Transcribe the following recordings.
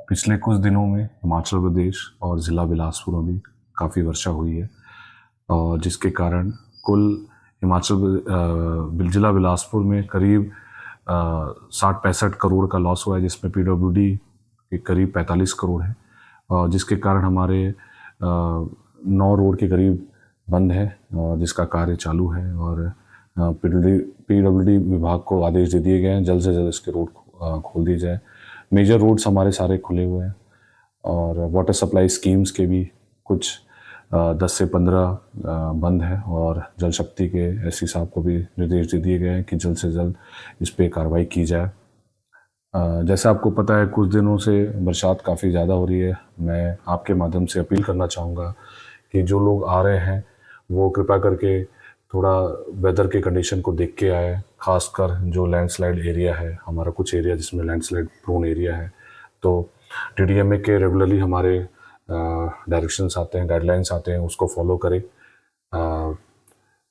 पिछले कुछ दिनों में हिमाचल प्रदेश और ज़िला बिलासपुर में भी काफ़ी वर्षा हुई है और जिसके कारण कुल ज़िला बिलासपुर में करीब 60-65 करोड़ का लॉस हुआ है, जिसमें पीडब्ल्यूडी के करीब 45 करोड़ है और जिसके कारण हमारे 9 रोड के करीब बंद है और जिसका कार्य चालू है और पीडब्ल्यूडी विभाग को आदेश दे दिए गए हैं जल्द से जल्द इसके रोड खोल दिए जाए। मेजर रोड्स हमारे सारे खुले हुए हैं और वाटर सप्लाई स्कीम्स के भी कुछ 10 से 15 बंद है और जल शक्ति के एससी साहब को भी निर्देश दे दिए गए हैं कि जल्द से जल्द इस पर कार्रवाई की जाए। जैसा आपको पता है कुछ दिनों से बरसात काफ़ी ज़्यादा हो रही है। मैं आपके माध्यम से अपील करना चाहूँगा कि जो लोग आ रहे हैं वो कृपा करके थोड़ा वेदर के कंडीशन को देख के आए, खासकर जो लैंडस्लाइड एरिया है, हमारा कुछ एरिया जिसमें लैंडस्लाइड प्रोन एरिया है, तो टीडीएमए के रेगुलरली हमारे डायरेक्शंस आते हैं, गाइडलाइंस आते हैं, उसको फॉलो करें।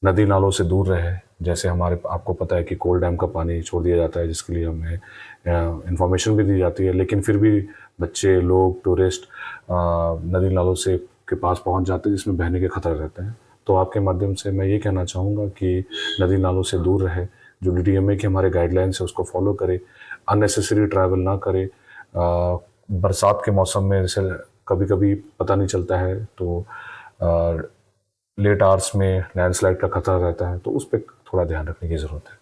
नदी नालों से दूर रहे। जैसे आपको पता है कि कोल डैम का पानी छोड़ दिया जाता है जिसके लिए हमें इंफॉर्मेशन भी दी जाती है, लेकिन फिर भी बच्चे लोग टूरिस्ट नदी नालों से के पास पहुंच जाते हैं जिसमें बहने के खतरे रहते हैं। तो आपके माध्यम से मैं ये कहना चाहूँगा कि नदी नालों से दूर रहे, जो डीडीएमए के हमारे गाइडलाइंस है उसको फॉलो करें, अननेसेसरी ट्रैवल ना करें। बरसात के मौसम में जैसे कभी कभी पता नहीं चलता है तो लेट आवर्स में लैंडस्लाइड का खतरा रहता है, तो उस पर थोड़ा ध्यान रखने की ज़रूरत है।